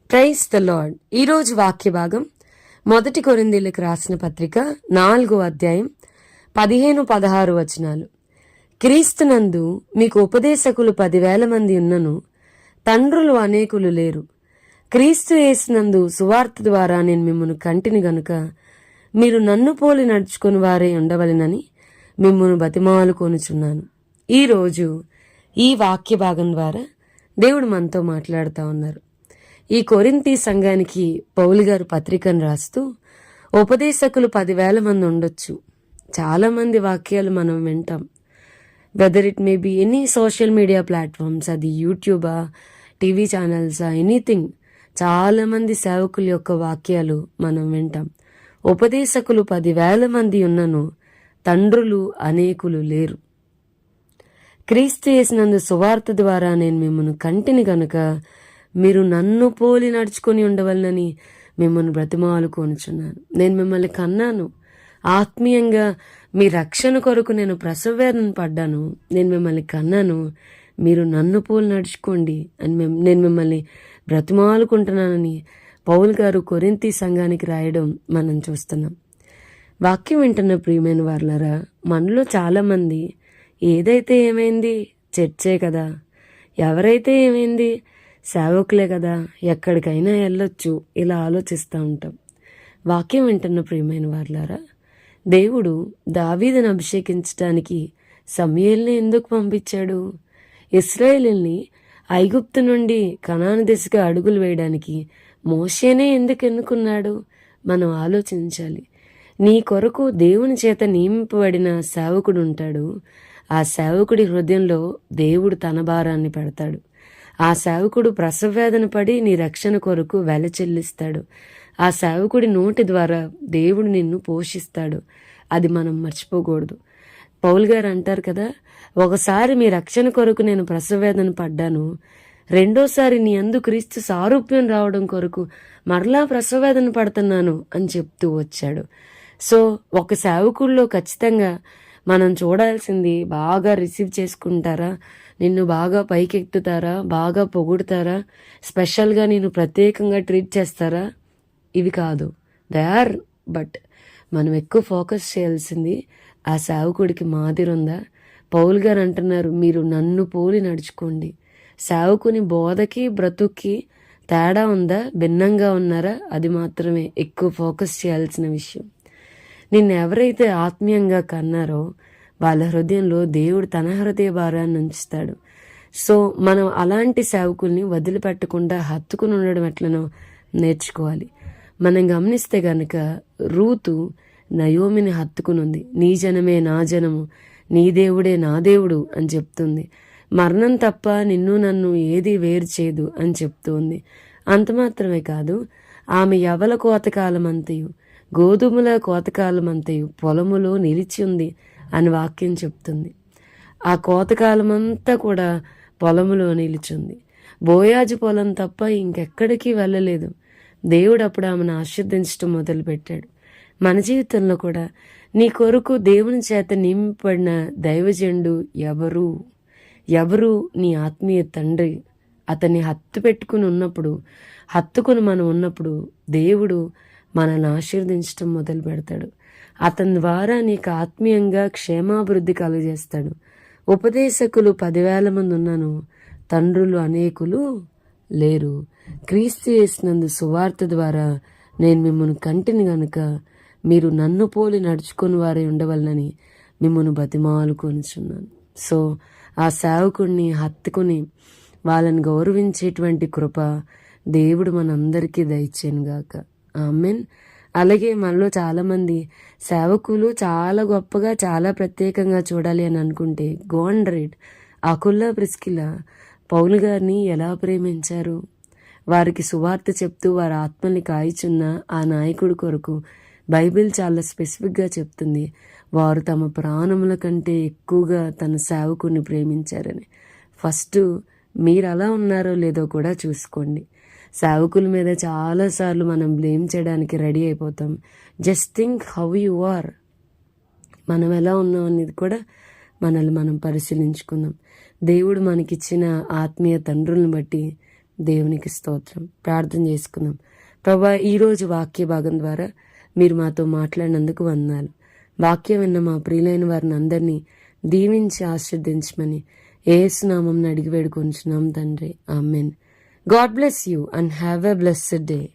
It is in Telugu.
Praise the lord. ఈరోజు వాక్య భాగం 1 కొరింథీయులకు రాసిన పత్రిక 4వ అధ్యాయం 15-16 వచనాలు. క్రీస్తునందు మీకు ఉపదేశకులు 10,000 మంది ఉన్నను, తండ్రులు అనేకులు లేరు. క్రీస్తు యేసునందు సువార్త ద్వారా నేను మిమ్మును కంటిని గనుక మీరు నన్ను పోలి నడుచుకుని వారే ఉండవలెనని మిమ్మును బతిమాలుకొనుచున్నాను. ఈరోజు ఈ వాక్య భాగం ద్వారా దేవుడు మనతో మాట్లాడుతూ ఉన్నారు. ఈ కొరింథీ సంఘానికి పౌలు గారు పత్రికను రాస్తూ ఉపదేశకులు 10,000 మంది ఉండొచ్చు. చాలామంది వాక్యాలు మనం వింటాం. Whether it may be any social media platforms, అది యూట్యూబా, టీవీ ఛానల్సా, ఎనీథింగ్. చాలామంది సేవకుల యొక్క వాక్యాలు మనం వింటాం. ఉపదేశకులు 10,000 మంది ఉన్నను, తండ్రులు అనేకులు లేరు. క్రీస్తు యేసునందు సువార్త ద్వారా నేను మిమ్మల్ని కంటిని గనుక మీరు నన్ను పోలి నడుచుకొని ఉండవలనని మిమ్మల్ని బ్రతిమాలుకొనుచున్నాను. నేను మిమ్మల్ని కన్నాను, ఆత్మీయంగా మీ రక్షణ కొరకు నేను ప్రసవేదన పడ్డాను. నేను మిమ్మల్ని కన్నాను, మీరు నన్ను పోలి నడుచుకోండి అని నేను మిమ్మల్ని బ్రతిమాలుకుంటున్నానని పౌలు గారు కొరింథీ సంఘానికి రాయడం మనం చూస్తున్నాం. వాక్యం వింటున్న ప్రియమైన వారులారా, మనలో చాలామంది ఏదైతే ఏమైంది, చర్చే కదా, ఎవరైతే ఏమైంది, సేవకులే కదా, ఎక్కడికైనా వెళ్ళొచ్చు, ఇలా ఆలోచిస్తూ ఉంటాం. వాక్యం వింటున్న ప్రియమైన వారులారా, దేవుడు దావీదును అభిషేకించడానికి సమూయేలుని ఎందుకు పంపించాడు? ఇశ్రాయేలుని ఐగుప్తు నుండి కనాను దిశగా అడుగులు వేయడానికి మోషేనే ఎందుకు ఎన్నుకున్నాడు? మనం ఆలోచించాలి. నీ కొరకు దేవుని చేత నియమింపబడిన సేవకుడు ఉంటాడు. ఆ సేవకుడి హృదయంలో దేవుడు తన భారాన్ని పెడతాడు. ఆ సేవకుడు ప్రసవవేదన పడి నీ రక్షణ కొరకు వెల చెల్లిస్తాడు. ఆ సేవకుడి నోటి ద్వారా దేవుడు నిన్ను పోషిస్తాడు. అది మనం మర్చిపోకూడదు. పౌలు గారు అంటారు కదా, ఒకసారి మీ రక్షణ కొరకు నేను ప్రసవవేదన పడ్డాను, రెండోసారి నీ యందు క్రీస్తు సారూప్యం రావడం కొరకు మరలా ప్రసవవేదన పడుతున్నాను అని చెప్తూ వచ్చాడు. సో ఒక సేవకుల్లో ఖచ్చితంగా మనం చూడాల్సింది, బాగా రిసీవ్ చేసుకుంటారా, నిన్ను బాగా పైకెత్తుతారా, బాగా పొగుడుతారా, స్పెషల్గా నేను ప్రత్యేకంగా ట్రీట్ చేస్తారా, ఇవి కాదు. దే ఆర్, బట్ మనం ఎక్కువ ఫోకస్ చేయాల్సింది ఆ సేవకుడికి మాదిరి ఉందా? పౌలు గారు అంటున్నారు, మీరు నన్ను పోలి నడుచుకోండి. సేవకుని బోధకి బ్రతుక్కి తేడా ఉందా, భిన్నంగా ఉన్నారా, అది మాత్రమే ఎక్కువ ఫోకస్ చేయాల్సిన విషయం. నిన్ను ఎవరైతే ఆత్మీయంగా కన్నారో వాళ్ళ హృదయంలో దేవుడు తన హృదయ భారాన్ని ఉంచుతాడు. సో మనం అలాంటి సేవకుల్ని వదిలిపెట్టకుండా హత్తుకుని ఉండడం ఎట్లనో నేర్చుకోవాలి. మనం గమనిస్తే గనక రూతు నయోమిని హత్తుకుని ఉంది. నీ జనమే నా జనము, నీ దేవుడే నా దేవుడు అని చెప్తుంది. మరణం తప్ప నిన్ను నన్ను ఏది వేరు చేయదు అని చెప్తుంది. అంత మాత్రమే కాదు, ఆమె యవల కోతకాలమంతయు గోధుమల కోతకాలమంతయు పొలములో నిలిచి ఉంది అని వాక్యం చెప్తుంది. ఆ కోతకాలమంతా కూడా పొలములో నిలిచింది. బోయాజు పొలం తప్ప ఇంకెక్కడికి వెళ్ళలేదు. దేవుడు అప్పుడు ఆమెను ఆశీర్వదించడం మొదలుపెట్టాడు. మన జీవితంలో కూడా నీ కొరకు దేవుని చేత నింపబడిన దైవజనుడు ఎవరు? నీ ఆత్మీయ తండ్రి. అతన్ని హత్తుకుని మనం ఉన్నప్పుడు దేవుడు మనల్ని ఆశీర్వదించడం మొదలు పెడతాడు. అతని ద్వారా నీకు ఆత్మీయంగా క్షేమాభివృద్ధి కలుగజేస్తాడు. ఉపదేశకులు 10,000 మంది ఉన్నాను, తండ్రులు అనేకులు లేరు. క్రీస్తు యేసునందు సువార్త ద్వారా నేను మిమ్మల్ని కంటిని గనుక మీరు నన్ను పోలి నడుచుకుని వారే ఉండవలనని మిమ్మల్ని బతిమాలుకొనుచున్నాను. సో ఆ సేవకుడిని హత్తుకుని వాళ్ళని గౌరవించేటువంటి కృప దేవుడు మనందరికీ దయచేనుగాక. ఆమెన్. అలాగే మనలో చాలామంది సేవకులు చాలా గొప్పగా, చాలా ప్రత్యేకంగా చూడాలి అని అనుకుంటే go and read. Aquila Priscilla పౌలు గారిని ఎలా ప్రేమించారు? వారికి సువార్త చెప్తూ వారి ఆత్మల్ని కాయిచున్న ఆ నాయకుడి కొరకు బైబిల్ చాలా స్పెసిఫిక్గా చెప్తుంది, వారు తమ ప్రాణముల కంటే ఎక్కువగా తన సేవకుని ప్రేమించారని. ఫస్ట్ మీరు అలా ఉన్నారో లేదో కూడా చూసుకోండి. సేవకుల మీద చాలాసార్లు మనం బ్లేమ్ చేయడానికి రెడీ అయిపోతాం. Just think how you are. మనం ఎలా ఉన్నాం అనేది కూడా మనల్ని మనం పరిశీలించుకుందాం. దేవుడు మనకిచ్చిన ఆత్మీయ తండ్రులను బట్టి దేవునికి స్తోత్రం. ప్రార్థన చేసుకుందాం. ప్రభా, ఈరోజు వాక్య భాగం ద్వారా మీరు మాతో మాట్లాడినందుకు వందనాలు. వాక్యం విన్న మా ప్రియులైన వారిని అందరినీ దీవించి ఆశీర్వదించమని యేసు నామమున అడిగి వేడుకొంచున్నాం తండ్రి. Amen. God bless you and have a blessed day.